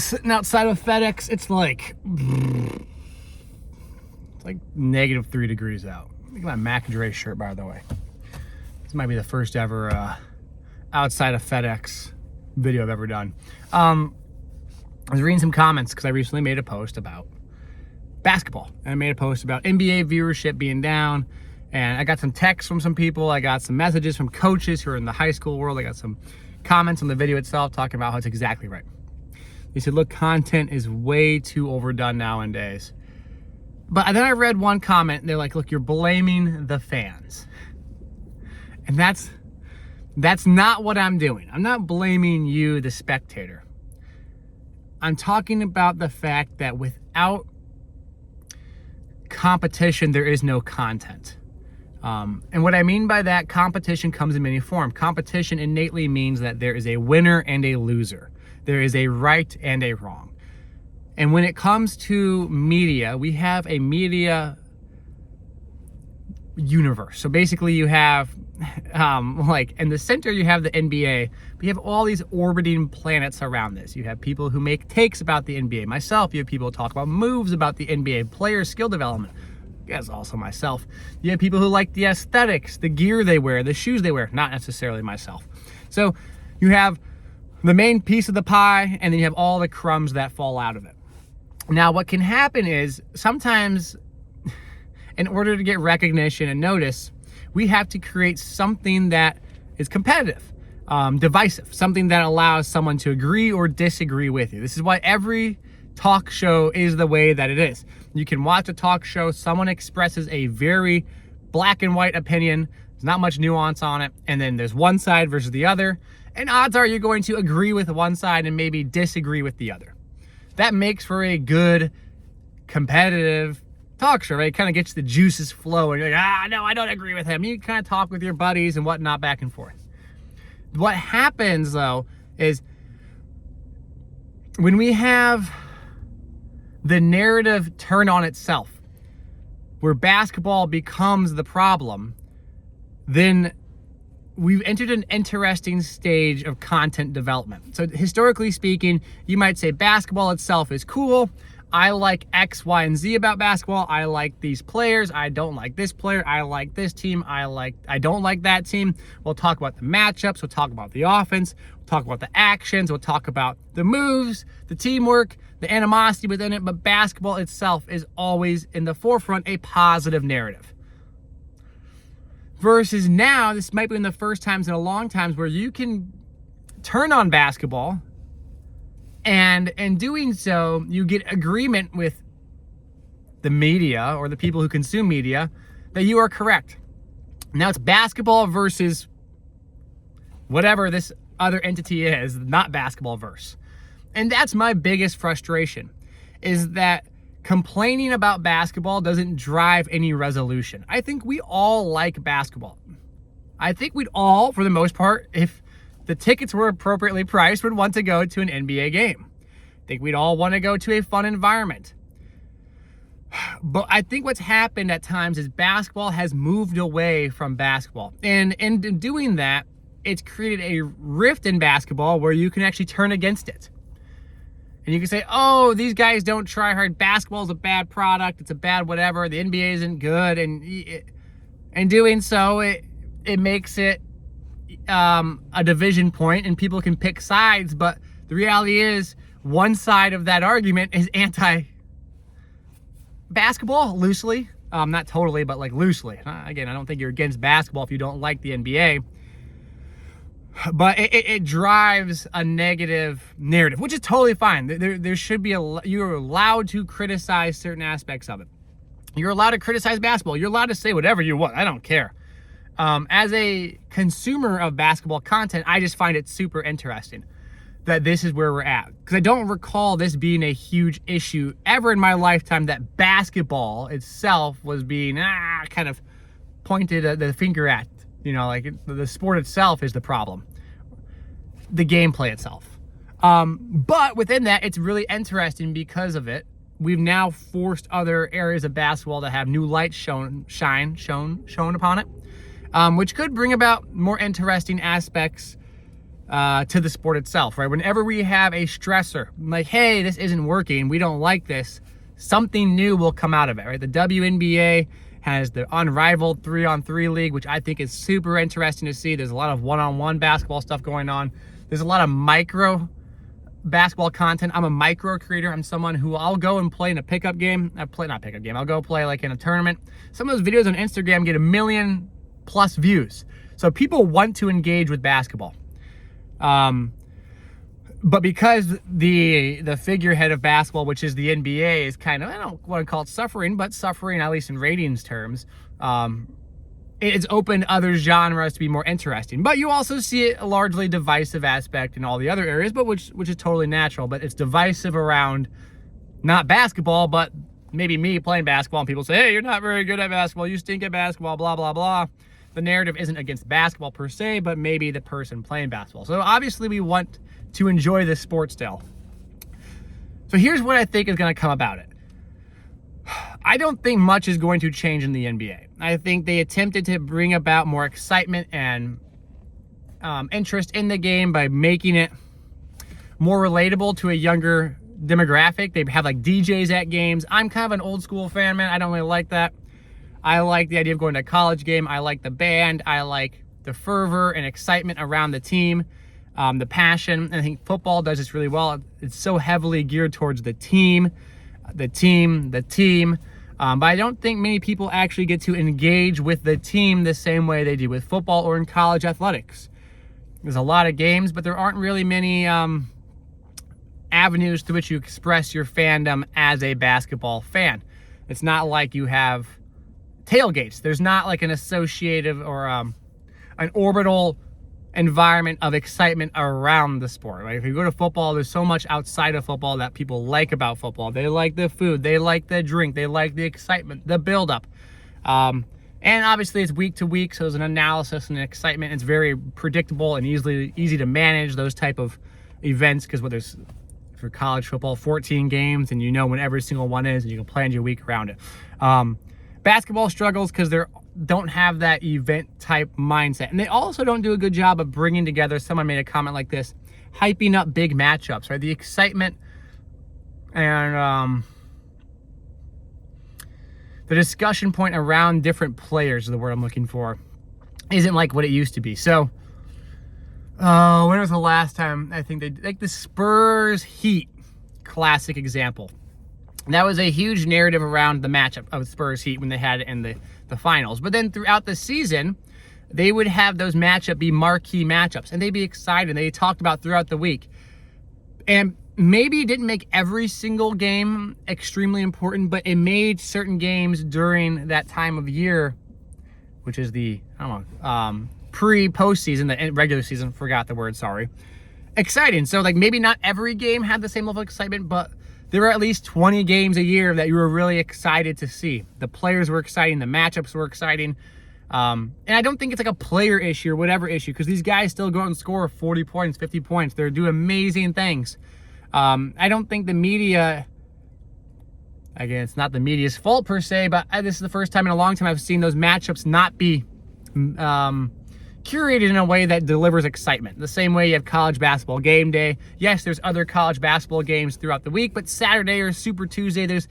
sitting outside of FedEx. It's like -3 degrees out. Look at my Mac Dre shirt, by the way. This might be the first ever outside of FedEx video I've ever done. I was reading some comments because I recently made a post about basketball, and I made a post about NBA viewership being down, and I got some texts from some people. I got some messages from coaches who are in the high school world. I got some comments on the video itself talking about how it's exactly right. They said, look, content is way too overdone nowadays. But then I read one comment, and they're like, look, you're blaming the fans. And that's not what I'm doing. I'm not blaming you, the spectator. I'm talking about the fact that without competition, there is no content. And what I mean by that, competition comes in many forms. Competition innately means that there is a winner and a loser. There is a right and a wrong. And when it comes to media, we have a media universe. So basically you have, like in the center, you have the NBA, but you have all these orbiting planets around this. You have people who make takes about the NBA. Myself, you have people who talk about moves about the NBA, player skill development. Yes, also myself. You have people who like the aesthetics, the gear they wear, the shoes they wear, not necessarily myself. So you have the main piece of the pie, and then you have all the crumbs that fall out of it. Now, what can happen is sometimes in order to get recognition and notice, we have to create something that is competitive, divisive, something that allows someone to agree or disagree with you. This is why every talk show is the way that it is. You can watch a talk show, someone expresses a very black and white opinion, there's not much nuance on it, and then there's one side versus the other, and odds are you're going to agree with one side and maybe disagree with the other. That makes for a good, competitive talk show, right? It kind of gets the juices flowing. You're like, no, I don't agree with him. You kind of talk with your buddies and whatnot back and forth. What happens, though, is when we have the narrative turn on itself, where basketball becomes the problem, then we've entered an interesting stage of content development. So historically speaking, you might say basketball itself is cool. I like X, Y, and Z about basketball. I like these players. I don't like this player. I like this team. I don't like that team. We'll talk about the matchups. We'll talk about the offense. We'll talk about the actions. We'll talk about the moves, the teamwork, the animosity within it. But basketball itself is always in the forefront, a positive narrative. Versus now, this might be one of the first times in a long time where you can turn on basketball, and in doing so, you get agreement with the media or the people who consume media that you are correct. Now it's basketball versus whatever this other entity is, not basketball verse. And that's my biggest frustration, is that complaining about basketball doesn't drive any resolution. I think we all like basketball. I think we'd all, for the most part, if the tickets were appropriately priced, would want to go to an NBA game. I think we'd all want to go to a fun environment. But I think what's happened at times is basketball has moved away from basketball. And in doing that, it's created a rift in basketball where you can actually turn against it. And you can say, oh, these guys don't try hard. Basketball is a bad product. It's a bad whatever. The NBA isn't good. And in doing so, it makes it a division point, and people can pick sides. But the reality is, one side of that argument is anti-basketball, loosely. Not totally, but like loosely. Again, I don't think you're against basketball if you don't like the NBA. But it drives a negative narrative, which is totally fine. There should be you're allowed to criticize certain aspects of it. You're allowed to criticize basketball. You're allowed to say whatever you want. I don't care. As a consumer of basketball content, I just find it super interesting that this is where we're at. Because I don't recall this being a huge issue ever in my lifetime, that basketball itself was being kind of pointed the finger at. You know, like the sport itself is the problem, the gameplay itself. But within that, it's really interesting because of it. We've now forced other areas of basketball to have new light shone upon it, which could bring about more interesting aspects to the sport itself, right? Whenever we have a stressor, like, hey, this isn't working, we don't like this, something new will come out of it, right? The WNBA has the unrivaled 3-on-3 league, which I think is super interesting to see. There's a lot of one-on-one basketball stuff going on. There's a lot of micro basketball content. I'm a micro creator. I'm someone who I'll go and play in a pickup game. I'll go play like in a tournament. Some of those videos on Instagram get 1 million+ views. So people want to engage with basketball. But because the figurehead of basketball, which is the NBA, is kind of, I don't want to call it suffering, but suffering at least in ratings terms, it's opened other genres to be more interesting. But you also see it a largely divisive aspect in all the other areas, but which is totally natural. But it's divisive around not basketball, but maybe me playing basketball, and people say, hey, you're not very good at basketball, you stink at basketball, blah, blah, blah. The narrative isn't against basketball per se, but maybe the person playing basketball. So obviously we want to enjoy this sport still. So here's what I think is going to come about it. I don't think much is going to change in the NBA. I think they attempted to bring about more excitement and interest in the game by making it more relatable to a younger demographic. They have like DJs at games. I'm kind of an old school fan, man. I don't really like that. I like the idea of going to a college game. I like the band. I like the fervor and excitement around the team, the passion. And I think football does this really well. It's so heavily geared towards the team. But I don't think many people actually get to engage with the team the same way they do with football or in college athletics. There's a lot of games, but there aren't really many avenues through which you express your fandom as a basketball fan. It's not like you have tailgates. There's not like an associative or an orbital environment of excitement around the sport, right? If you go to football, there's so much outside of football that people like about football. They like the food, they like the drink, they like the excitement, the buildup. And obviously it's week to week, so there's an analysis and an excitement. It's very predictable and easy to manage those type of events, because there's, for college football, 14 games, and you know when every single one is, and you can plan your week around it. Basketball struggles because they don't have that event type mindset, and they also don't do a good job of bringing together. Someone made a comment like this, hyping up big matchups, right? The excitement and the discussion point around different players is the word I'm looking for, isn't like what it used to be. So when was the last time I think they, like the Spurs Heat, classic example. That was a huge narrative around the matchup of Spurs Heat when they had it in the finals. But then throughout the season, they would have those matchups be marquee matchups, and they'd be excited. They talked about throughout the week. And maybe it didn't make every single game extremely important, but it made certain games during that time of year, which is the, pre-postseason, the regular season, forgot the word, sorry, exciting. So like maybe not every game had the same level of excitement, but there were at least 20 games a year that you were really excited to see. The players were exciting, the matchups were exciting. And I don't think it's like a player issue or whatever issue, because these guys still go out and score 40 points, 50 points. They're doing amazing things. I don't think the media, again, it's not the media's fault per se, but this is the first time in a long time I've seen those matchups not be curated in a way that delivers excitement. The same way you have college basketball game day. Yes, there's other college basketball games throughout the week, but Saturday or Super Tuesday, there's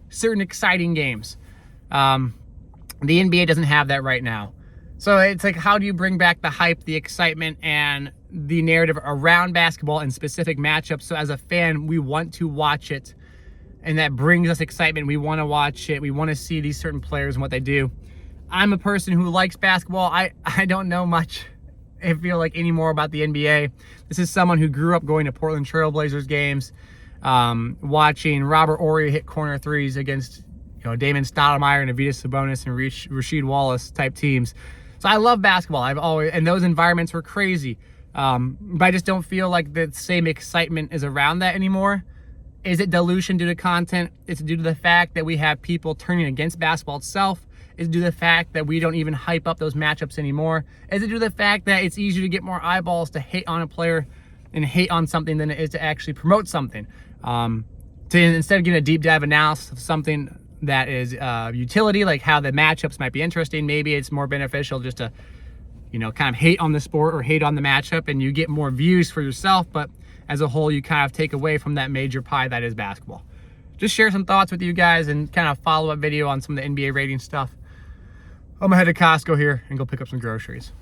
certain exciting games. The NBA doesn't have that right now. So it's like, how do you bring back the hype, the excitement, and the narrative around basketball and specific matchups? So as a fan, we want to watch it, and that brings us excitement. We want to watch it. We want to see these certain players and what they do. I'm a person who likes basketball. I don't know much, I feel like, anymore about the NBA. This is someone who grew up going to Portland Trailblazers games, watching Robert Horry hit corner threes against Damon Stoudemire and Avidas Sabonis and Rasheed Wallace type teams. So I love basketball. And those environments were crazy. But I just don't feel like the same excitement is around that anymore. Is it dilution due to content? Is it due to the fact that we have people turning against basketball itself? Is it due to the fact that we don't even hype up those matchups anymore? Is it due to the fact that it's easier to get more eyeballs to hate on a player and hate on something than it is to actually promote something? Instead of getting a deep dive analysis of something that is utility, like how the matchups might be interesting, maybe it's more beneficial just to you know, kind of hate on the sport or hate on the matchup, and you get more views for yourself, but as a whole, you kind of take away from that major pie that is basketball. Just share some thoughts with you guys and kind of follow-up video on some of the NBA rating stuff. I'm gonna head to Costco here and go pick up some groceries.